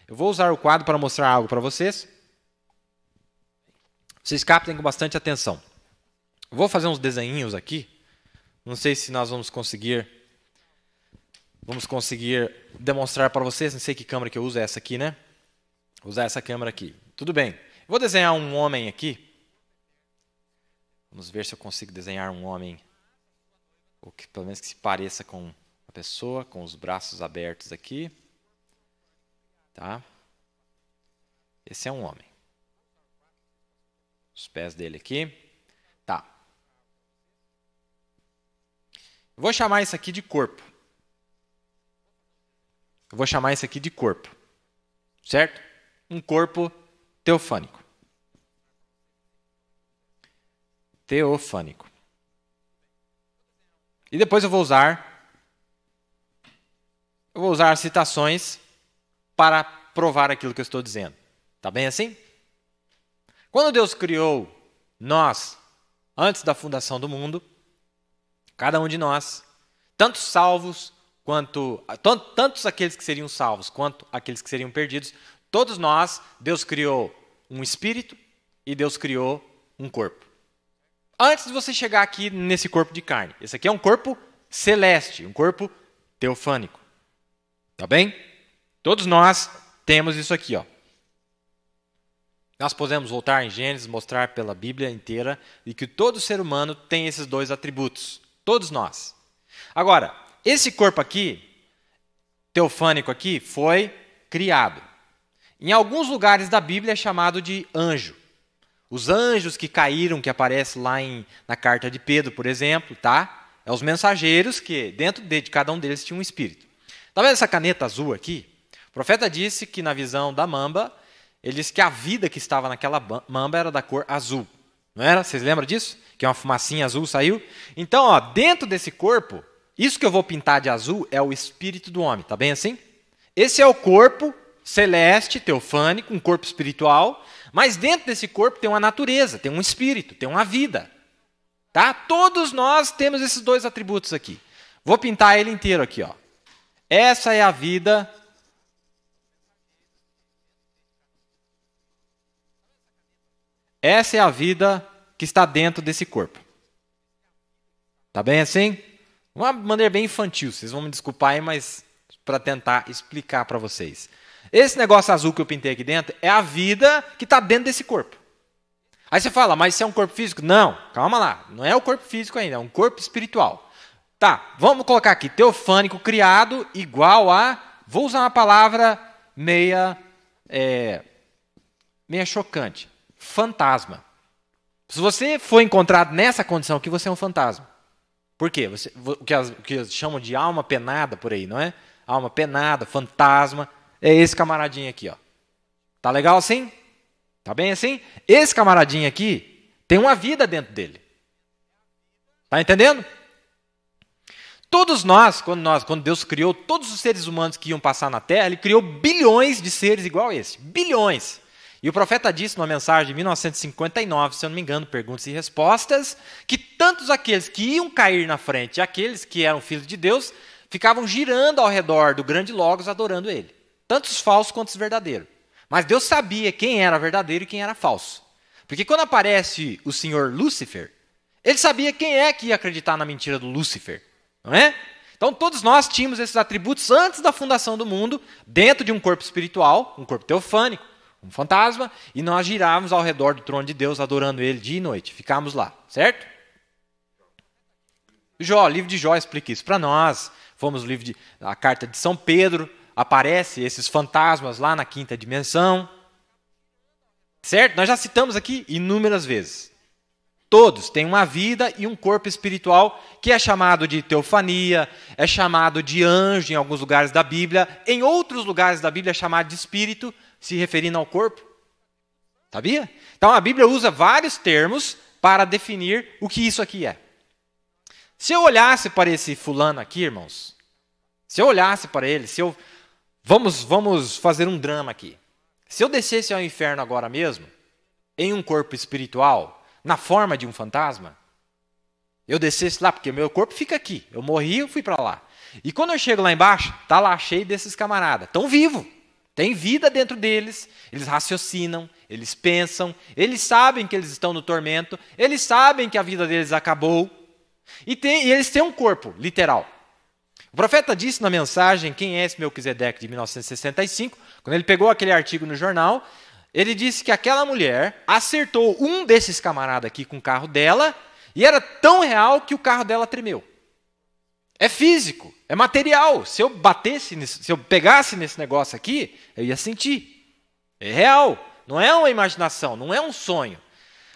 Eu vou usar o quadro para mostrar algo para vocês. Vocês captem com bastante atenção. Eu vou fazer uns desenhinhos aqui. Não sei se nós vamos conseguir demonstrar para vocês. Não sei que câmera que eu uso, é essa aqui, né? Vou usar essa câmera aqui. Tudo bem. Vou desenhar um homem aqui. Vamos ver se eu consigo desenhar um homem, ou que pelo menos que se pareça com a pessoa, com os braços abertos aqui. Tá? Esse é um homem. Os pés dele aqui. Tá. Eu vou chamar isso aqui de corpo. Eu vou chamar isso aqui de corpo. Certo? Um corpo teofânico. Teofânico. E depois eu vou usar citações para provar aquilo que eu estou dizendo. Tá bem assim? Quando Deus criou nós, antes da fundação do mundo, cada um de nós, tanto aqueles que seriam salvos, quanto aqueles que seriam perdidos, todos nós, Deus criou um espírito e Deus criou um corpo. Antes de você chegar aqui nesse corpo de carne, esse aqui é um corpo celeste, um corpo teofânico. Tá bem? Todos nós temos isso aqui, ó. Nós podemos voltar em Gênesis, mostrar pela Bíblia inteira e que todo ser humano tem esses dois atributos. Todos nós. Agora, esse corpo aqui, teofânico aqui, foi criado. Em alguns lugares da Bíblia é chamado de anjo. Os anjos que caíram, que aparece lá na carta de Pedro, por exemplo, tá? É os mensageiros que dentro de cada um deles tinha um espírito. Tá vendo essa caneta azul aqui? O profeta disse que na visão da mamba, ele disse que a vida que estava naquela mamba era da cor azul. Não era? Vocês lembram disso? Que uma fumacinha azul saiu? Então, ó, dentro desse corpo, isso que eu vou pintar de azul é o espírito do homem. Tá bem assim? Esse é o corpo celeste, teofânico, um corpo espiritual. Mas dentro desse corpo tem uma natureza, tem um espírito, tem uma vida. Tá? Todos nós temos esses dois atributos aqui. Vou pintar ele inteiro aqui, ó. Essa é a vida. Essa é a vida que está dentro desse corpo. Tá bem assim? Uma maneira bem infantil, vocês vão me desculpar aí, mas para tentar explicar para vocês. Esse negócio azul que eu pintei aqui dentro é a vida que está dentro desse corpo. Aí você fala, mas isso é um corpo físico? Não, calma lá. Não é o corpo físico ainda, é um corpo espiritual. Tá, vamos colocar aqui, teofânico criado igual a... Vou usar uma palavra meia chocante. Fantasma. Se você for encontrado nessa condição aqui, você é um fantasma. Por quê? O que chamam de alma penada por aí, não é? Alma penada, fantasma... É esse camaradinho aqui, ó. Tá legal assim? Tá bem assim? Esse camaradinho aqui tem uma vida dentro dele. Tá entendendo? Todos nós, quando Deus criou todos os seres humanos que iam passar na Terra, Ele criou bilhões de seres igual a esse. Bilhões. E o profeta disse numa mensagem de 1959, se eu não me engano, perguntas e respostas, que tantos aqueles que iam cair na frente e aqueles que eram filhos de Deus ficavam girando ao redor do grande Logos adorando Ele. Tanto os falsos quanto os verdadeiros. Mas Deus sabia quem era verdadeiro e quem era falso. Porque quando aparece o senhor Lúcifer, ele sabia quem é que ia acreditar na mentira do Lúcifer. Não é? Então todos nós tínhamos esses atributos antes da fundação do mundo, dentro de um corpo espiritual, um corpo teofânico, um fantasma, e nós girávamos ao redor do trono de Deus, adorando Ele dia e noite. Ficámos lá, certo? Jó, o livro de Jó explica isso para nós. Fomos no livro a carta de São Pedro, aparece esses fantasmas lá na quinta dimensão. Certo? Nós já citamos aqui inúmeras vezes. Todos têm uma vida e um corpo espiritual que é chamado de teofania, é chamado de anjo em alguns lugares da Bíblia, em outros lugares da Bíblia é chamado de espírito, se referindo ao corpo. Sabia? Então a Bíblia usa vários termos para definir o que isso aqui é. Se eu olhasse para esse fulano aqui, irmãos, se eu olhasse para ele, Vamos fazer um drama aqui. Se eu descesse ao inferno agora mesmo, em um corpo espiritual, na forma de um fantasma, eu descesse lá, porque meu corpo fica aqui. Eu morri, eu fui para lá. E quando eu chego lá embaixo, tá lá cheio desses camaradas. Estão vivos. Tem vida dentro deles, eles raciocinam, eles pensam, eles sabem que eles estão no tormento, eles sabem que a vida deles acabou, e eles têm um corpo, literal. O profeta disse na mensagem Quem é esse Melquisedeque, de 1965, quando ele pegou aquele artigo no jornal, ele disse que aquela mulher acertou um desses camaradas aqui com o carro dela, e era tão real que o carro dela tremeu. É físico, é material. Se eu se eu pegasse nesse negócio aqui, eu ia sentir. É real, não é uma imaginação, não é um sonho.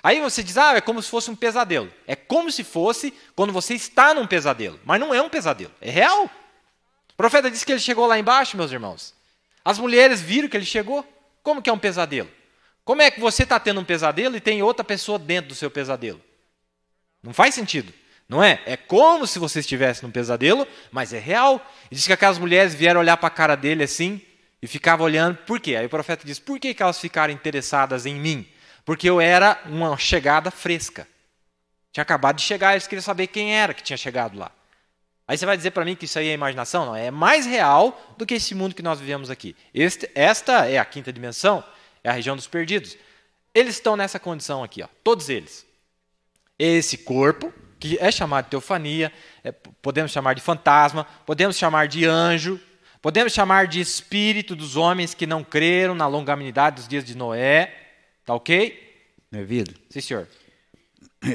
Aí você diz, é como se fosse um pesadelo. É como se fosse quando você está num pesadelo, mas não é um pesadelo, é real. O profeta disse que ele chegou lá embaixo, meus irmãos. As mulheres viram que ele chegou. Como que é um pesadelo? Como é que você está tendo um pesadelo e tem outra pessoa dentro do seu pesadelo? Não faz sentido. Não é? É como se você estivesse num pesadelo, mas é real. E diz que aquelas mulheres vieram olhar para a cara dele assim e ficavam olhando. Por quê? Aí o profeta diz, por que elas ficaram interessadas em mim? Porque eu era uma chegada fresca. Tinha acabado de chegar, eles queriam saber quem era que tinha chegado lá. Aí você vai dizer para mim que isso aí é imaginação? Não, é mais real do que esse mundo que nós vivemos aqui. Esta é a quinta dimensão, é a região dos perdidos. Eles estão nessa condição aqui, ó, todos eles. Esse corpo, que é chamado de teofania, podemos chamar de fantasma, podemos chamar de anjo, podemos chamar de espírito dos homens que não creram na longanimidade dos dias de Noé. Tá ok? Minha vida? Sim, senhor.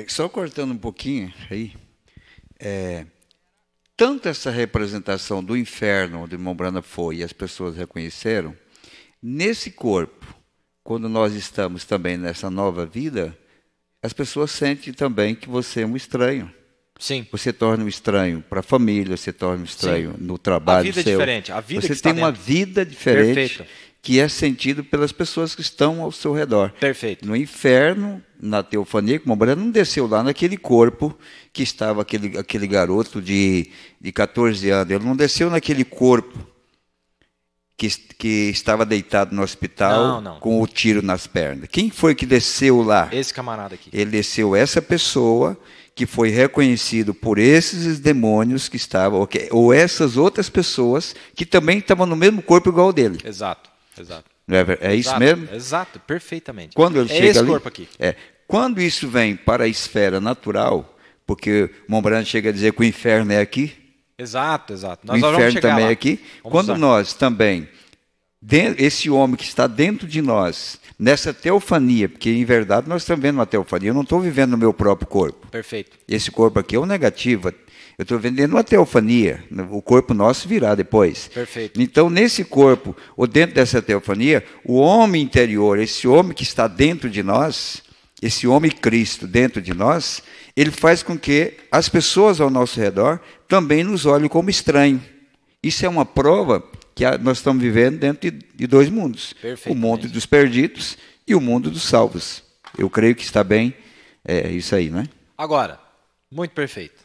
Só cortando um pouquinho aí. Tanto essa representação do inferno onde Mombrana foi e as pessoas reconheceram, nesse corpo, quando nós estamos também nessa nova vida, as pessoas sentem também que você é um estranho. Sim. Você torna um estranho para a família, você torna um estranho no trabalho. A vida é diferente. A vida você que tem está uma dentro. vida diferente. Perfeito. Que é sentido pelas pessoas que estão ao seu redor. Perfeito. No inferno, na teofania, como Mombrana não desceu lá naquele corpo que estava aquele garoto de 14 anos. Ele não desceu naquele corpo que estava deitado no hospital com o tiro nas pernas. Quem foi que desceu lá? Esse camarada aqui. Ele desceu essa pessoa que foi reconhecido por esses demônios que estavam, ou essas outras pessoas que também estavam no mesmo corpo igual ao dele. Exato. Exato. É isso mesmo? Exato, perfeitamente. Quando ele chega esse ali, corpo aqui. Quando isso vem para a esfera natural, porque Mombrana chega a dizer que o inferno é aqui. Exato, exato. O inferno também é aqui. Quando nós também, esse homem que está dentro de nós, nessa teofania, porque em verdade nós estamos vendo uma teofania, eu não estou vivendo no meu próprio corpo. Perfeito. Esse corpo aqui é o negativo. Eu estou vendendo uma teofania, o corpo nosso virá depois. Perfeito. Então, nesse corpo, ou dentro dessa teofania, o homem interior, esse homem que está dentro de nós, esse homem Cristo dentro de nós, ele faz com que as pessoas ao nosso redor também nos olhem como estranho. Isso é uma prova que nós estamos vivendo dentro de dois mundos. O mundo dos perdidos e o mundo dos salvos. Eu creio que está bem isso aí, não é? Agora, muito perfeito.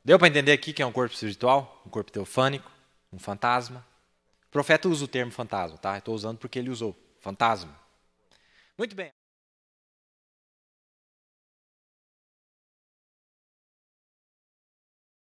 Deu para entender aqui que é um corpo espiritual, um corpo teofânico, um fantasma. O profeta usa o termo fantasma, tá? Estou usando porque ele usou. Fantasma. Muito bem.